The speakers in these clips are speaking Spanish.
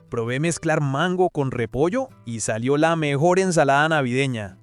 Probé mezclar mango con repollo y salió la mejor ensalada navideña.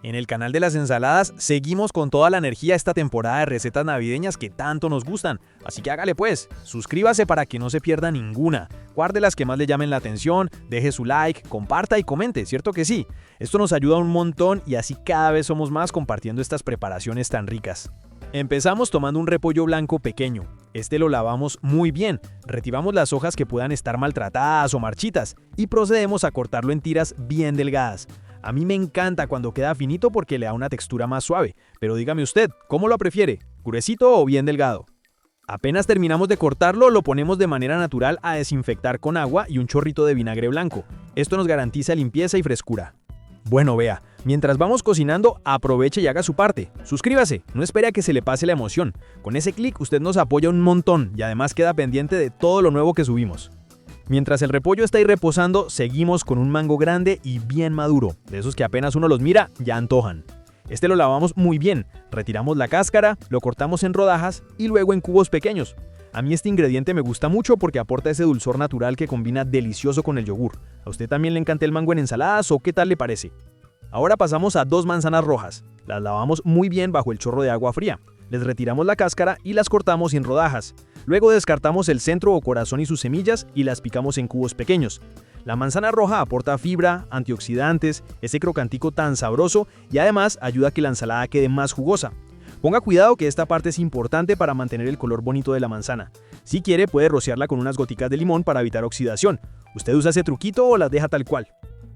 En el canal de las ensaladas seguimos con toda la energía esta temporada de recetas navideñas que tanto nos gustan, así que hágale pues, suscríbase para que no se pierda ninguna, guarde las que más le llamen la atención, deje su like, comparta y comente, ¿cierto que sí? Esto nos ayuda un montón y así cada vez somos más compartiendo estas preparaciones tan ricas. Empezamos tomando un repollo blanco pequeño. Este lo lavamos muy bien, retiramos las hojas que puedan estar maltratadas o marchitas y procedemos a cortarlo en tiras bien delgadas. A mí me encanta cuando queda finito porque le da una textura más suave, pero dígame usted, ¿cómo lo prefiere? ¿Gruesito o bien delgado? Apenas terminamos de cortarlo, lo ponemos de manera natural a desinfectar con agua y un chorrito de vinagre blanco. Esto nos garantiza limpieza y frescura. Bueno, vea, mientras vamos cocinando, aproveche y haga su parte. Suscríbase, no espere a que se le pase la emoción. Con ese clic usted nos apoya un montón y además queda pendiente de todo lo nuevo que subimos. Mientras el repollo está ahí reposando, seguimos con un mango grande y bien maduro, de esos que apenas uno los mira, ya antojan. Este lo lavamos muy bien, retiramos la cáscara, lo cortamos en rodajas y luego en cubos pequeños. A mí este ingrediente me gusta mucho porque aporta ese dulzor natural que combina delicioso con el yogur. ¿A usted también le encanta el mango en ensaladas o qué tal le parece? Ahora pasamos a 2 manzanas rojas. Las lavamos muy bien bajo el chorro de agua fría. Les retiramos la cáscara y las cortamos en rodajas. Luego descartamos el centro o corazón y sus semillas y las picamos en cubos pequeños. La manzana roja aporta fibra, antioxidantes, ese crocantico tan sabroso y además ayuda a que la ensalada quede más jugosa. Ponga cuidado que esta parte es importante para mantener el color bonito de la manzana. Si quiere puede rociarla con unas goticas de limón para evitar oxidación. ¿Usted usa ese truquito o las deja tal cual?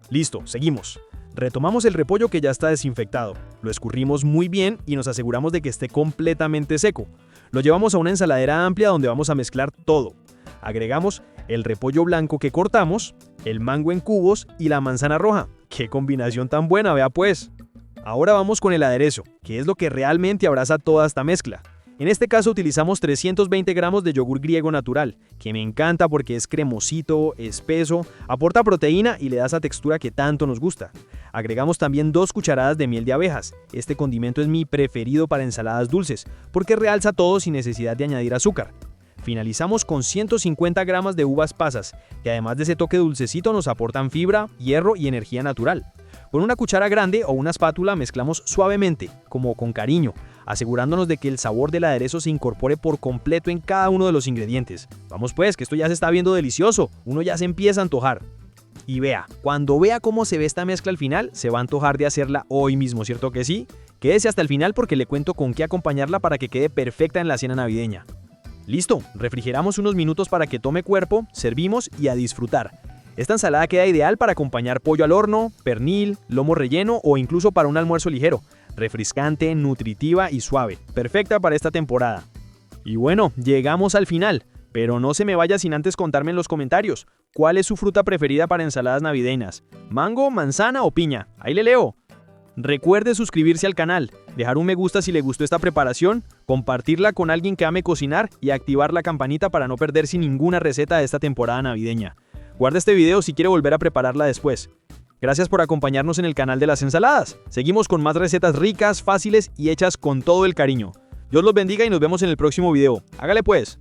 Listo, seguimos. Retomamos el repollo que ya está desinfectado, lo escurrimos muy bien y nos aseguramos de que esté completamente seco. Lo llevamos a una ensaladera amplia donde vamos a mezclar todo. Agregamos el repollo blanco que cortamos, el mango en cubos y la manzana roja. ¡Qué combinación tan buena, vea pues! Ahora vamos con el aderezo, que es lo que realmente abraza toda esta mezcla. En este caso utilizamos 320 gramos de yogur griego natural, que me encanta porque es cremosito, espeso, aporta proteína y le da esa textura que tanto nos gusta. Agregamos también 2 cucharadas de miel de abejas. Este condimento es mi preferido para ensaladas dulces, porque realza todo sin necesidad de añadir azúcar. Finalizamos con 150 gramos de uvas pasas, que además de ese toque dulcecito nos aportan fibra, hierro y energía natural. Con una cuchara grande o una espátula mezclamos suavemente, como con cariño, asegurándonos de que el sabor del aderezo se incorpore por completo en cada uno de los ingredientes. Vamos pues, que esto ya se está viendo delicioso, uno ya se empieza a antojar. Y vea, cuando vea cómo se ve esta mezcla al final, se va a antojar de hacerla hoy mismo, ¿cierto que sí? Quédese hasta el final porque le cuento con qué acompañarla para que quede perfecta en la cena navideña. Listo, refrigeramos unos minutos para que tome cuerpo, servimos y a disfrutar. Esta ensalada queda ideal para acompañar pollo al horno, pernil, lomo relleno o incluso para un almuerzo ligero. Refrescante, nutritiva y suave, perfecta para esta temporada. Y bueno, llegamos al final, pero no se me vaya sin antes contarme en los comentarios, ¿cuál es su fruta preferida para ensaladas navideñas? ¿Mango, manzana o piña? Ahí le leo. Recuerde suscribirse al canal, dejar un me gusta si le gustó esta preparación, compartirla con alguien que ame cocinar y activar la campanita para no perderse ninguna receta de esta temporada navideña. Guarda este video si quiere volver a prepararla después. Gracias por acompañarnos en el canal de las ensaladas. Seguimos con más recetas ricas, fáciles y hechas con todo el cariño. Dios los bendiga y nos vemos en el próximo video. Hágale pues.